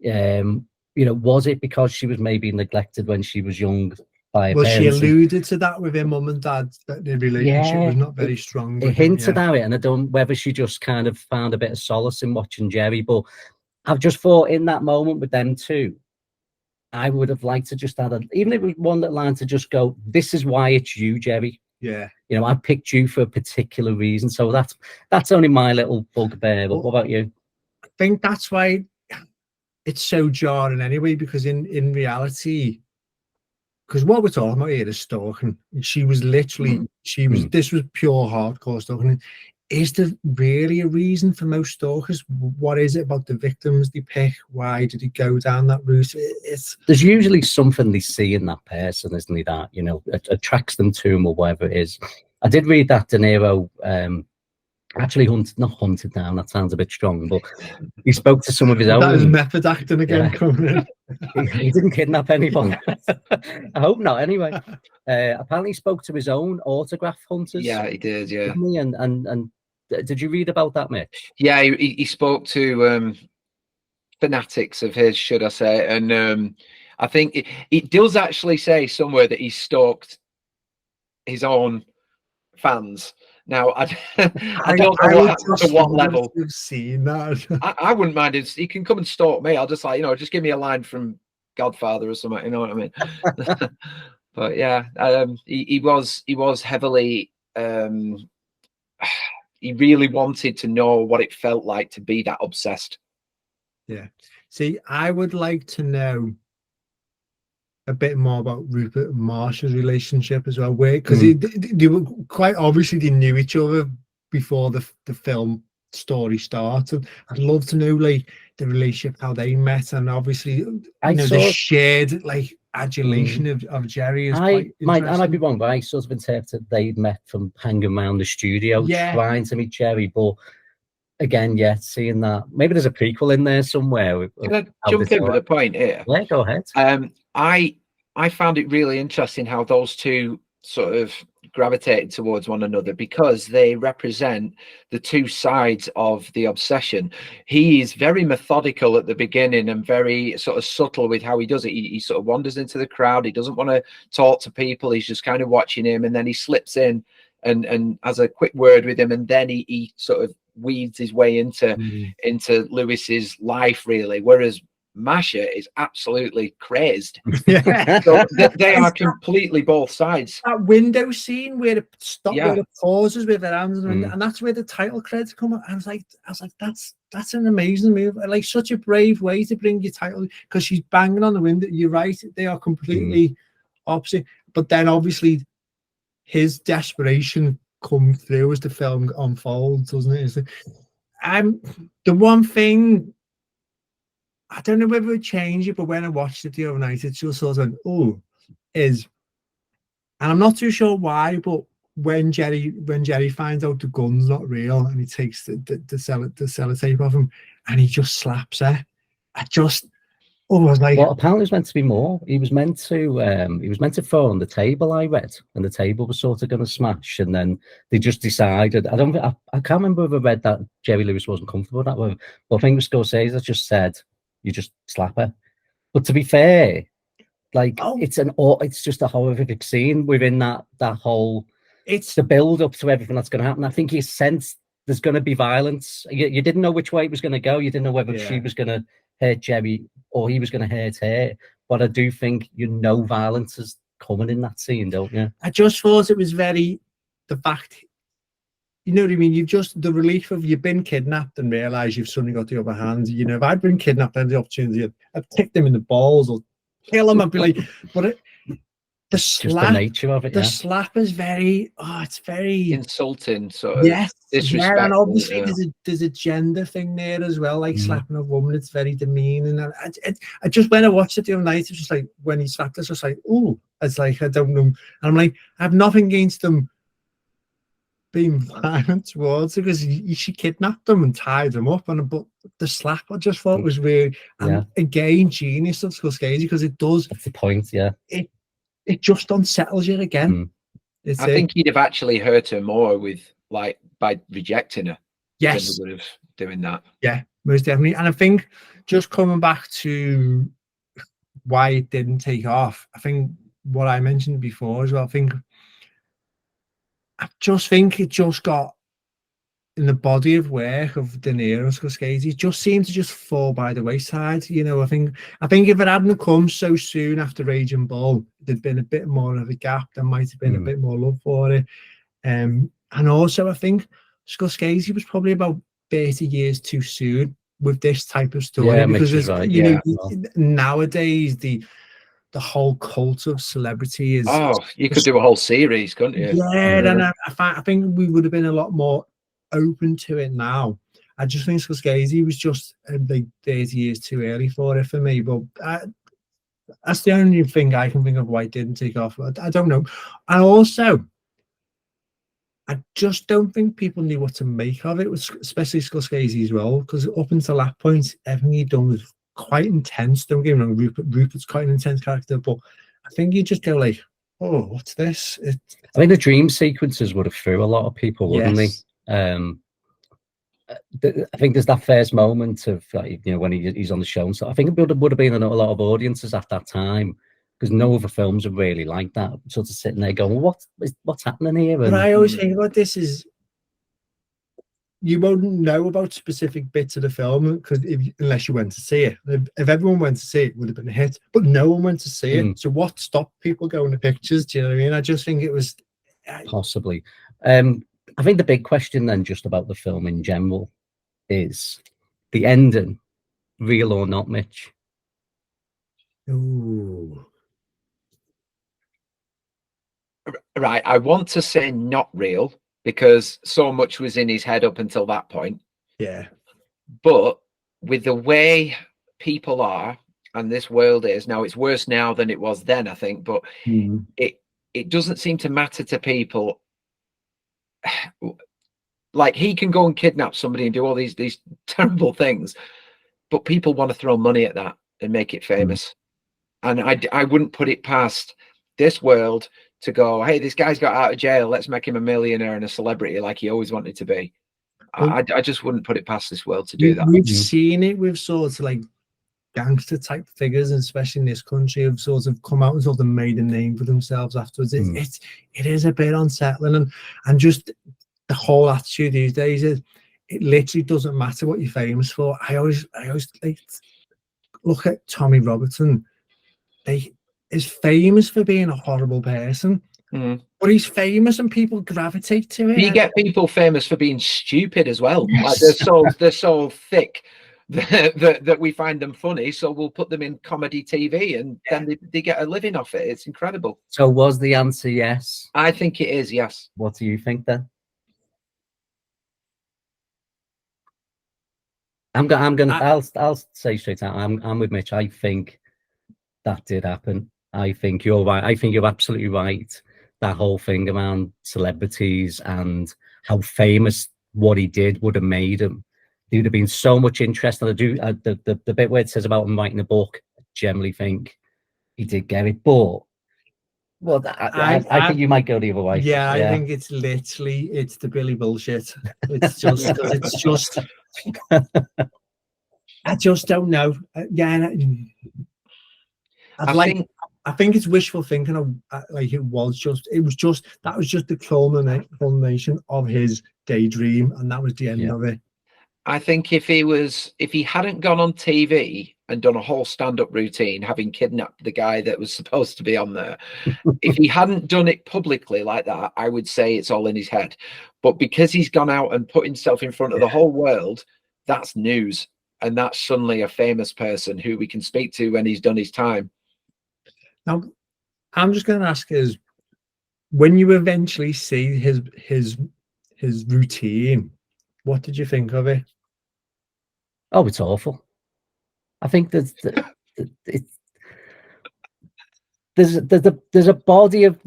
Was it because she was maybe neglected when she was young by her Well, she parents? alluded to that with her mum and dad, that the relationship was not very strong. It hinted at it, and I don't know whether she just kind of found a bit of solace in watching Jerry. But I've just thought in that moment with them two, I would have liked to just add, even if it was one little line, to just go, this is why it's you, Jerry. Yeah. I picked you for a particular reason. So that's only my little bugbear. But what about you? I think that's why it's so jarring anyway, because in reality, because what we're talking about here is stalking. She was literally, this was pure hardcore stalking. Is there really a reason for most stalkers? What is it about the victims they pick? Why did he go down that route? There's usually something they see in that person, isn't it, that attracts them to him or whatever it is. I did read that De Niro actually not hunted down, that sounds a bit strong, but he spoke to some of his own. That is method acting again coming in. He didn't kidnap anyone. I hope not, anyway. Apparently he spoke to his own autograph hunters. Yeah, he did, yeah. And did you read about that, Mitch? Yeah, he spoke to fanatics of his, should I say, and I think it does actually say somewhere that he stalked his own fans. Now, I don't know to what level. You've seen that. I wouldn't mind it. He can come and stalk me. I'll just just give me a line from Godfather or something. You know what I mean? But yeah, he was heavily. He really wanted to know what it felt like to be that obsessed. Yeah. See, I would like to know a bit more about Rupert and Marsha's relationship as well, because they were quite obviously, they knew each other before the film story started. I'd love to know the relationship, how they met, and obviously the shared adulation of Jerry is I might be wrong, but I sort of interpreted they met from hanging around the studio trying to meet Jerry. But again, seeing that maybe there's a prequel in there somewhere. Can I jump in with a point here? Yeah, go ahead. I found it really interesting how those two sort of gravitated towards one another, because they represent the two sides of the obsession. He is very methodical at the beginning and very sort of subtle with how he does it. He sort of wanders into the crowd. He doesn't want to talk to people. He's just kind of watching him, and then he slips in and has a quick word with him, and then he sort of weaves his way into Lewis's life, really. Whereas Masha is absolutely crazed. Yeah. So they are completely both sides. That window scene where it stops, where it pauses with their hands, and that's where the title credits come up. I was like, that's an amazing move. Like, such a brave way to bring your title, because she's banging on the window. You're right; they are completely opposite. But then, obviously, his desperation comes through as the film unfolds, doesn't it? The one thing, I don't know whether it changed it, but when I watched it the other night, it just sort of and I'm not too sure why, but when Jerry finds out the gun's not real, and he takes the sellotape off him, and he just slaps her, I was like, well, apparently it was meant to be more. He was meant to throw on the table, I read, and the table was sort of going to smash, and then they just decided. I can't remember if I read that Jerry Lewis wasn't comfortable with that way, but I think Scorsese just said, you just slap her. But to be fair, it's just a horrific scene within that whole. It's the build up to everything that's going to happen. I think he sensed there's going to be violence. You didn't know which way it was going to go. You didn't know whether she was going to hurt Jerry or he was going to hurt her. But I do think violence is coming in that scene, don't you? I just thought it was the fact you know what I mean? You've just the relief of you've been kidnapped and realize you've suddenly got the upper hand. You know, if I'd been kidnapped, I had the opportunity, I'd kick them in the balls or kill them. I'd be like, but the Just the slap, nature of it, the yeah. slap is very, it's very Insulting, sort of yes, disrespectful. yeah, and obviously Yeah. there's a gender thing there as well, like Mhm. slapping a woman. It's very demeaning. And I just when I watched it the other night, it was just like when he slapped us, just like, oh, it's like I don't know. And I'm like, I have nothing against them being violent towards her because she kidnapped them and tied them up, and but the slap I just thought was really, and again, genius of Scorsese because it does. That's the point, yeah. It just unsettles you again. I think he'd have actually hurt her more with by rejecting her. Yes, than he would have doing that. Yeah, most definitely. And I think just coming back to why it didn't take off, I think what I mentioned before as well. I just think it just got in the body of work of De Niro and Scorsese. It just seemed to just fall by the wayside. You know, I think if it hadn't come so soon after Raging Bull, there'd been a bit more of a gap. There might have been a bit more love for it. And also, I think Scorsese was probably about 30 years too soon with this type of story because there's, right. you know, nowadays the whole cult of celebrity is. Oh, you could do a whole series, couldn't you? Yeah, and I think we would have been a lot more open to it now. I just think Scorsese was just like 30 years too early for it for me. But that's the only thing I can think of why it didn't take off. I don't know. And also, I just don't think people knew what to make of it, especially Scorsese as well, because up until that point, everything he'd done was quite intense. Don't get me wrong, Rupert's quite an intense character, but I think you just go like, oh, what's this? I think the dream sequences would have threw a lot of people, wouldn't they? I think there's that first moment of you know, when he's on the show and stuff. I think it would have been a lot of audiences at that time because no other films are really like that. Sort of sitting there going, what's happening here? But I always think about this is you won't know about specific bits of the film because unless you went to see it. If everyone went to see it, it would have been a hit. But no one went to see it. So what stopped people going to pictures? Do you know what I mean? I just think it was possibly. I think the big question then, just about the film in general, is the ending real or not, Mitch? Ooh. Right, I want to say not real because so much was in his head up until that point. Yeah. But with the way people are and this world is now, it's worse now than it was then, I think. But it doesn't seem to matter to people. Like he can go and kidnap somebody and do all these terrible things, but people want to throw money at that and make it famous. And I wouldn't put it past this world to go, hey, this guy's got out of jail, let's make him a millionaire and a celebrity like he always wanted to be. I just wouldn't put it past this world to do that. We've seen it with sort of like gangster type figures, and especially in this country, have sort of come out and sort of made a name for themselves afterwards. It is a bit unsettling, and just the whole attitude these days is it literally doesn't matter what you're famous for. I always like look at Tommy Robertson. Is famous for being a horrible person, but he's famous and people gravitate to it. You get people famous for being stupid as well. Yes. Like they're so thick that we find them funny, so we'll put them in comedy TV, and then they get a living off it. It's incredible. So was the answer yes? I think it is, yes. What do you think then? I'll say straight out. I'm with Mitch. I think that did happen. I think you're right. I think you're absolutely right. That whole thing around celebrities and how famous what he did would have made him. There would have been so much interest. And I do the bit where it says about him writing a book. I generally think he did get it, but well, I think you might go the other way. Yeah, I think it's the Billy bullshit. It's just because it's just. I just don't know. I think it's wishful thinking of like that was just the culmination of his daydream, and that was the end of it. I think if he hadn't gone on TV and done a whole stand-up routine, having kidnapped the guy that was supposed to be on there, if he hadn't done it publicly like that, I would say it's all in his head. But because he's gone out and put himself in front of the whole world, that's news. And that's suddenly a famous person who we can speak to when he's done his time. Now, I'm just going to ask is, when you eventually see his routine, what did you think of it? Oh, it's awful. I think there's a body of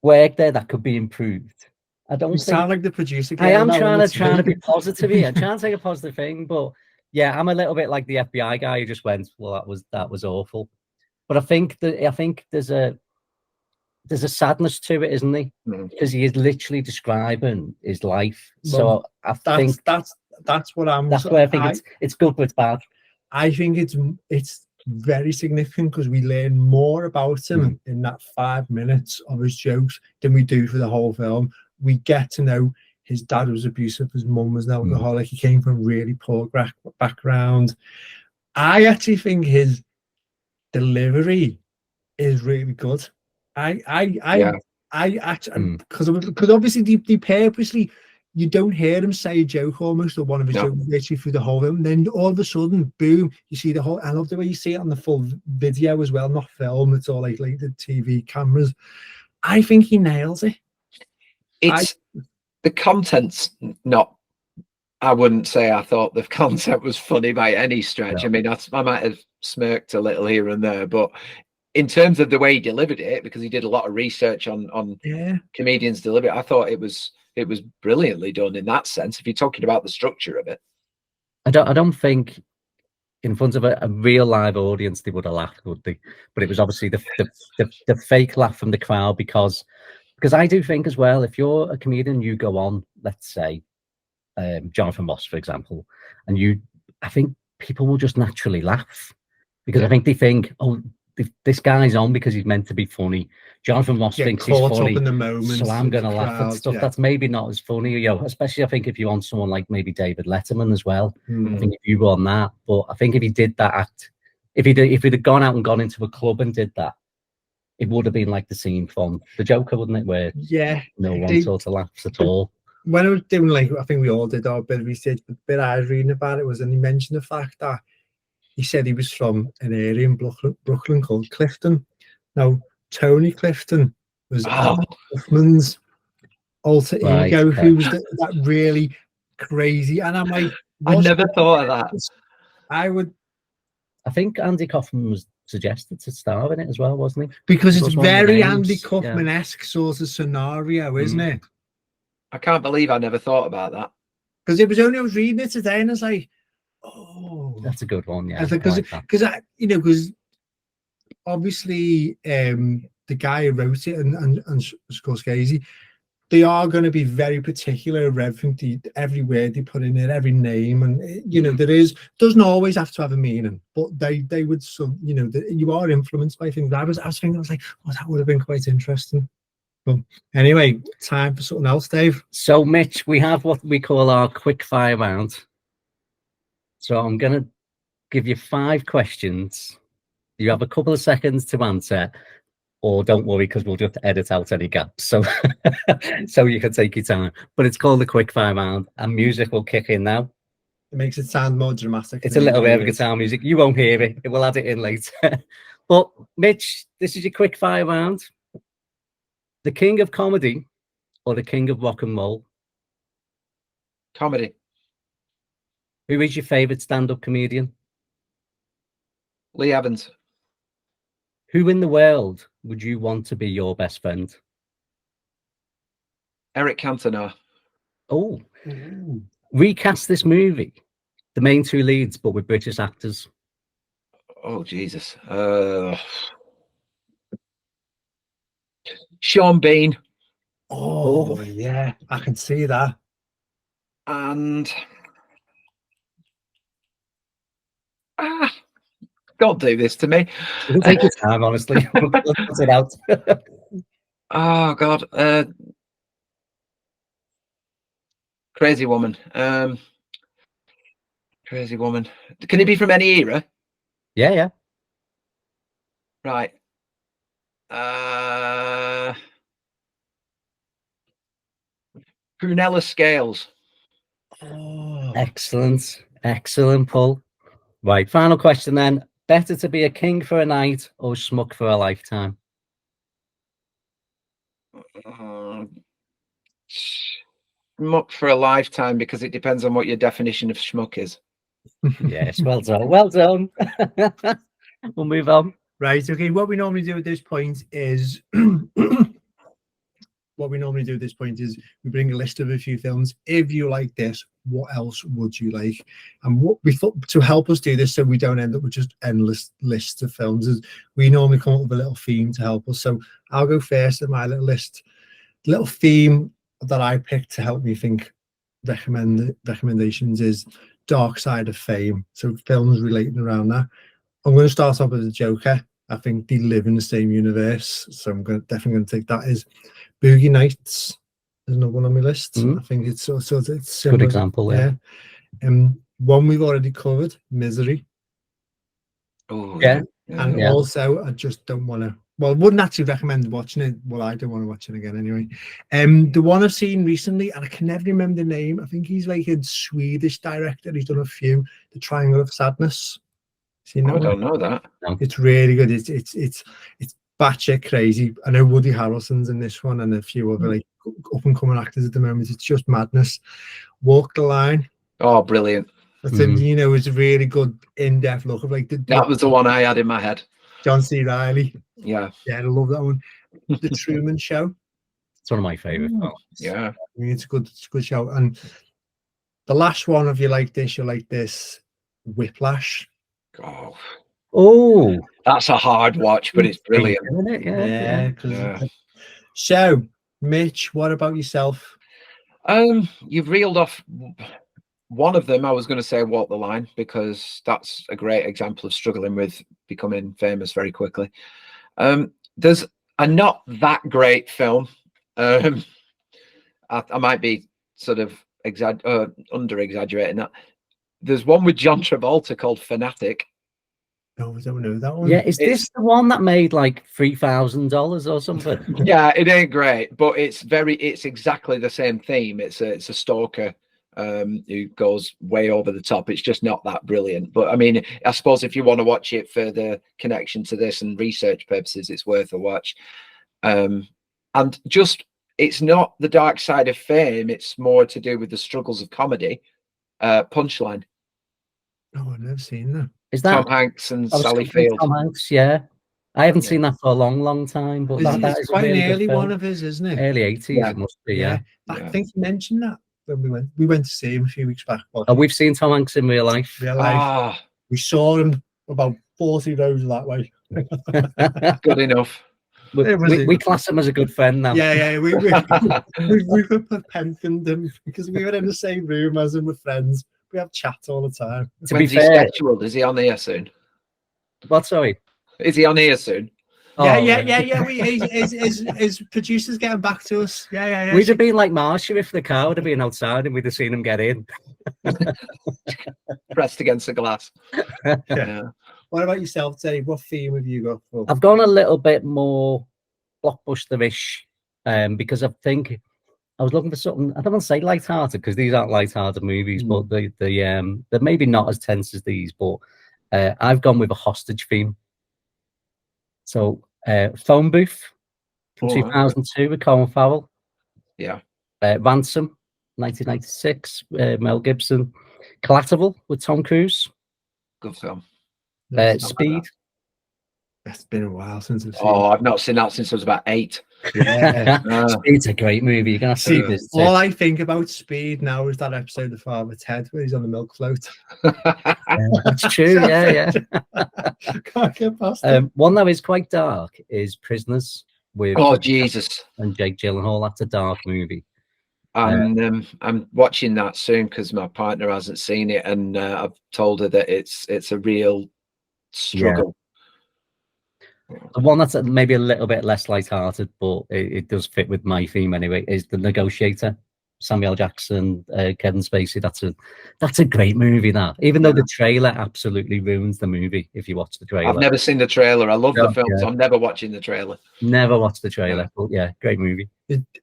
work there that could be improved. I don't You think sound like the producer. I am Getting trying to be positive here, trying to take a positive thing, but yeah, I'm a little bit like the FBI guy who just went, well, that was awful. But I think there's a sadness to it, isn't there? Because he is literally describing his life. So I think that's what I'm. That's where I think it's good, but it's bad. I think it's very significant because we learn more about him in that 5 minutes of his jokes than we do for the whole film. We get to know his dad was abusive, his mum was an alcoholic, he came from a really poor background. I actually think his delivery is really good. I actually, because obviously they purposely, you don't hear him say a joke almost, or one of his jokes literally through the whole film. Then all of a sudden, boom, you see the whole. I love the way you see it on the full video as well, not film. It's all like the TV cameras. I think he nails it. It's the content's not. I wouldn't say I thought the content was funny by any stretch. No. I mean, I might have smirked a little here and there, but in terms of the way he delivered it, because he did a lot of research on comedians deliver it, I thought it was brilliantly done in that sense. If you're talking about the structure of it, I don't think in front of a real live audience they would have laughed, would they? But it was obviously the fake laugh from the crowd, because I do think as well, if you're a comedian, you go on, let's say, Jonathan Ross, for example, and I think people will just naturally laugh because I think they think, oh, this guy's on because he's meant to be funny. Jonathan Ross thinks he's funny, in the moment, so I'm going to laugh at stuff that's maybe not as funny. Especially I think if you want someone like maybe David Letterman as well. I think if you were on that, but I think if he did that act, if he'd have gone out and gone into a club and did that, it would have been like the scene from The Joker, wouldn't it? Where no one sort of laughs at all. When I was doing, I think we all did our bit of research, but the bit I was reading about it was, and he mentioned the fact that he said he was from an area in Brooklyn called Clifton. Now, Tony Clifton was Hoffman's alter ego, who was that really crazy. And I'm like, I never thought of that. I think Andy Kaufman was suggested to star in it as well, wasn't he? Because it's very Andy Kaufman-esque sort of scenario, isn't it? I can't believe I never thought about that. Because it was only, I was reading it today and I was like, oh, that's a good one. Yeah, because obviously the guy who wrote it and Scorsese, they are going to be very particular of everything, every word they put in it, every name, and doesn't always have to have a meaning, but they would. So you are influenced by things. I was thinking, I was like, oh, that would have been quite interesting. But anyway, time for something else, Dave. So, Mitch, we have what we call our quick fire round. So I'm going to give you 5 questions. You have a couple of seconds to answer, or don't worry, because we'll just edit out any gaps. So, so you can take your time. But it's called the quick fire round, and music will kick in now. It makes it sound more dramatic. It's a little bit of guitar music. You won't hear it. We'll add it in later. But Mitch, this is your quick fire round. The king of comedy or the king of rock and roll? Comedy. Who is your favorite stand-up comedian? Lee Evans. Who in the world would you want to be your best friend? Eric Cantona. Oh, recast this movie. The main 2 leads, but with British actors. Oh, Jesus. Sean Bean. Oh, yeah, I can see that. And don't do this to me. It'll take your time, honestly. We'll put it out. Oh, God. Crazy woman. Crazy woman. Can it be from any era? Yeah. Right. Prunella Scales. Oh, Excellent. Excellent pull. Right. Final question then. Better to be a king for a night or schmuck for a lifetime? Schmuck for a lifetime, because it depends on what your definition of schmuck is. Yes. Well done. Well done. We'll move on. right. Okay. What we normally do at this point is we bring a list of a few films. If you like this, what else would you like? And what we thought to help us do this, so we don't end up with just endless lists of films, is we normally come up with a little theme to help us. So I'll go first in my little list. The little theme that I picked to help me think recommendations is Dark Side of Fame. So films relating around that. I'm going to start off with the Joker. I think they live in the same universe, so I'm definitely going to take that. Is Boogie Nights. There's another one on my list. I think it's it's similar. Good example. Yeah. One we've already covered, Misery. Oh Yeah. And also, I just don't want to. Well, wouldn't actually recommend watching it. Well, I don't want to watch it again anyway. The one I've seen recently, and I can never remember the name. I think he's like a Swedish director. He's done a few. The Triangle of Sadness. Seen that I one? don't know that. It's really good. It's batshit crazy. I know Woody Harrelson's in this one, and a few other like up and coming actors at the moment. It's just madness. Walk the Line. Oh, brilliant. That's it's a really good in-depth look of like That was the one I had in my head. John C. Reilly. Yeah. Yeah, I love that one. The Truman Show. It's one of my favorite films. Yeah. I mean, it's a good show. And the last one, if you like this, you'll like this. Whiplash. Oh, that's a hard watch, but it's brilliant. Isn't it? Yeah. So, Mitch, what about yourself? You've reeled off one of them. I was going to say Walk the Line, because that's a great example of struggling with becoming famous very quickly. There's a not that great film. I might be sort of under exaggerating that. There's one with John Travolta called Fanatic. No, I don't know that one. Yeah, is this the one that made like $3,000 or something? Yeah, it ain't great, but it's exactly the same theme. It's a stalker who goes way over the top. It's just not that brilliant. But I mean, I suppose if you want to watch it for the connection to this and research purposes, it's worth a watch. And just, it's not the dark side of fame. It's more to do with the struggles of comedy. Punchline. Oh, I've never seen that. Is that Tom Hanks and Sally Field? Tom Hanks, yeah. I haven't seen that for a long time, but that is quite a really an early good one film. of his, isn't it? Early 80s, it must be, yeah. I think you mentioned that when we went to see him a few weeks back. And we've seen Tom Hanks in real life. We saw him about 40 rows that way. Good enough. We class him as a good friend now. Yeah. We penned him because we were in the same room as him with friends. We have chats all the time. To be fair, is he on here soon? What? Sorry, is he on here soon? Yeah. His producers getting back to us. Yeah. We'd have been like Marsha if the car would have been outside and we'd have seen him get in. Pressed against the glass. Yeah. What about yourself, Dave? What theme have you got for? I've gone a little bit more blockbuster-ish because I think I was looking for something. I don't want to say light-hearted because these aren't light-hearted movies, but they're maybe not as tense as these. But I've gone with a hostage theme. So Phone Booth from 2002 with Colin Farrell. Yeah. Ransom, 1996, Mel Gibson. Collateral with Tom Cruise. Good film. Speed. It's been a while since I've seen it. I've not seen that since I was about 8. Yeah. Speed's a great movie. You're gonna see this. All I think about Speed now is that episode of Father Ted where he's on the milk float. That's true. Yeah. Can't get past it. One that is quite dark is Prisoners with Jesus and Jake Gyllenhaal. That's a dark movie. And I'm watching that soon because my partner hasn't seen it, and I've told her that it's a real struggle. The one that's maybe a little bit less light-hearted, but it does fit with my theme anyway, is The Negotiator, Samuel Jackson, Kevin Spacey. That's a great movie. That, even though the trailer absolutely ruins the movie. If you watch the trailer, I've never seen the trailer. I love the film, yeah. so I'm never watching the trailer. Never watched the trailer, but yeah, great movie.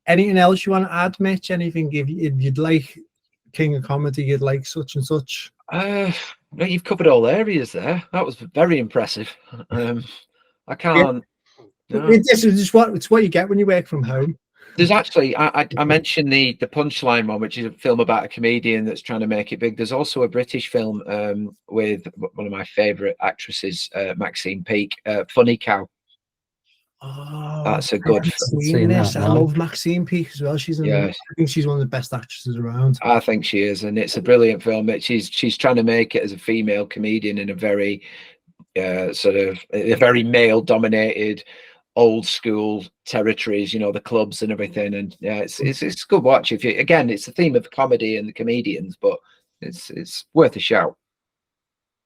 Anything else you want to add, Mitch? Anything if you'd like King of Comedy, you'd like such and such? No, you've covered all areas there. That was very impressive. I can't. Yeah. No. This is just what you get when you work from home. There's actually, I mentioned the Punchline one, which is a film about a comedian that's trying to make it big. There's also a British film with one of my favourite actresses, Maxine Peake, Funny Cow. Oh, that's a good film. I love Maxine Peake as well. I think she's one of the best actresses around. I think she is, and it's a brilliant film. She's trying to make it as a female comedian in a very sort of a very male-dominated, old school territories, you know, the clubs and everything. And yeah, it's a good watch. If you, again, it's the theme of comedy and the comedians, but it's worth a shout.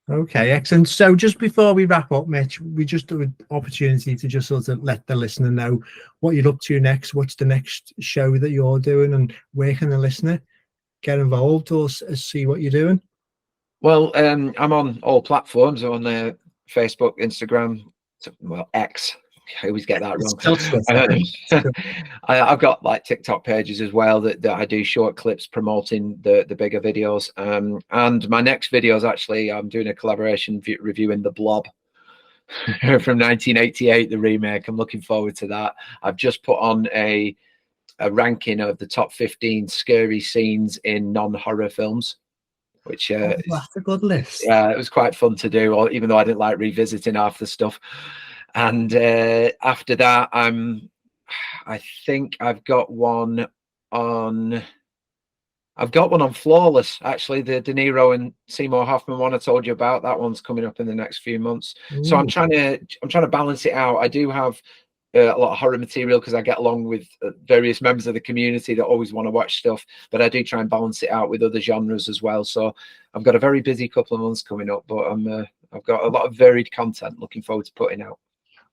Okay, excellent. So just before we wrap up, Mitch, we just do an opportunity to just sort of let the listener know what you're up to next. What's the next show that you're doing, and where can the listener get involved or see what you're doing? Well, I'm on all platforms, on Facebook, Instagram, well, X. I always get that wrong. I've got like TikTok pages as well that I do short clips promoting the bigger videos. And my next video is actually, I'm doing a collaboration reviewing The Blob from 1988, the remake. I'm looking forward to that. I've just put on a ranking of the top 15 scary scenes in non-horror films, which that's a good list. Yeah, it was quite fun to do, even though I didn't like revisiting half the stuff. And after that, I think I've got one on Flawless, actually, the De Niro and Seymour Hoffman one I told you about. That one's coming up in the next few months. Ooh. So I'm trying to balance it out. I do have a lot of horror material because I get along with various members of the community that always want to watch stuff, but I do try and balance it out with other genres as well. So I've got a very busy couple of months coming up, but I've got a lot of varied content looking forward to putting out.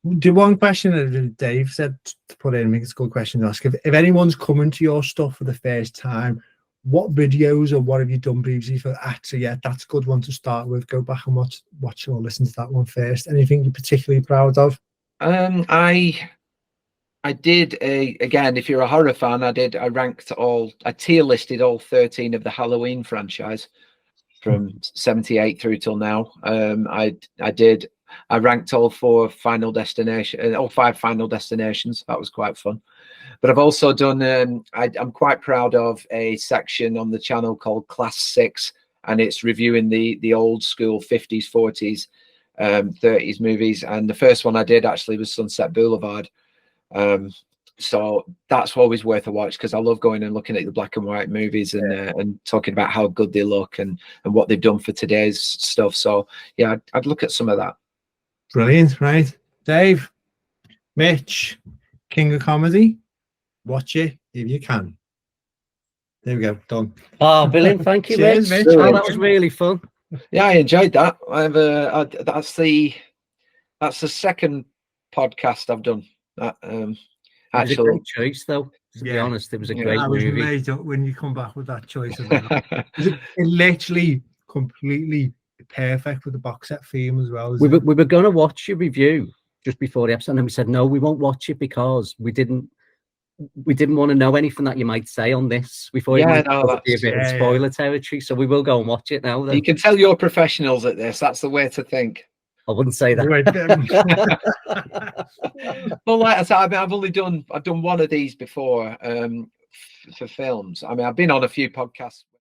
The one question that Dave said to put in, I think it's a good question to ask. If anyone's coming to your stuff for the first time, what videos or what have you done previously for actually, yeah, that's a good one to start with. Go back and watch or listen to that one first. Anything you're particularly proud of? I did again, if you're a horror fan, I tier listed all 13 of the Halloween franchise from 78 through till now. I ranked all 5 Final Destinations. That was quite fun. But I've also done, I'm quite proud of a section on the channel called Class 6, and it's reviewing the old school 50s, 40s, 30s movies. And the first one I did actually was Sunset Boulevard. So that's always worth a watch because I love going and looking at the black and white movies and talking about how good they look and what they've done for today's stuff. So yeah, I'd look at some of that. Brilliant, right? Dave, Mitch, King of Comedy, watch it if you can. There we go, done. Oh, brilliant! Thank you, Cheers, Mitch. Mitch. Oh, that was really fun. Yeah, I enjoyed that. That's the second podcast I've done. Actually, a great choice, though. To be honest, it was a great movie. I was amazed when you come back with that choice. It literally completely perfect with the box set theme as well. We were going to watch your review just before the episode, and we said no, we won't watch it because we didn't want to know anything that you might say on this. We thought it might be a bit of spoiler territory, so we will go and watch it now. Then. You can tell you're professionals at this. That's the way to think. I wouldn't say that. Well, like I said, I've done one of these before for films. I mean, I've been on a few podcasts.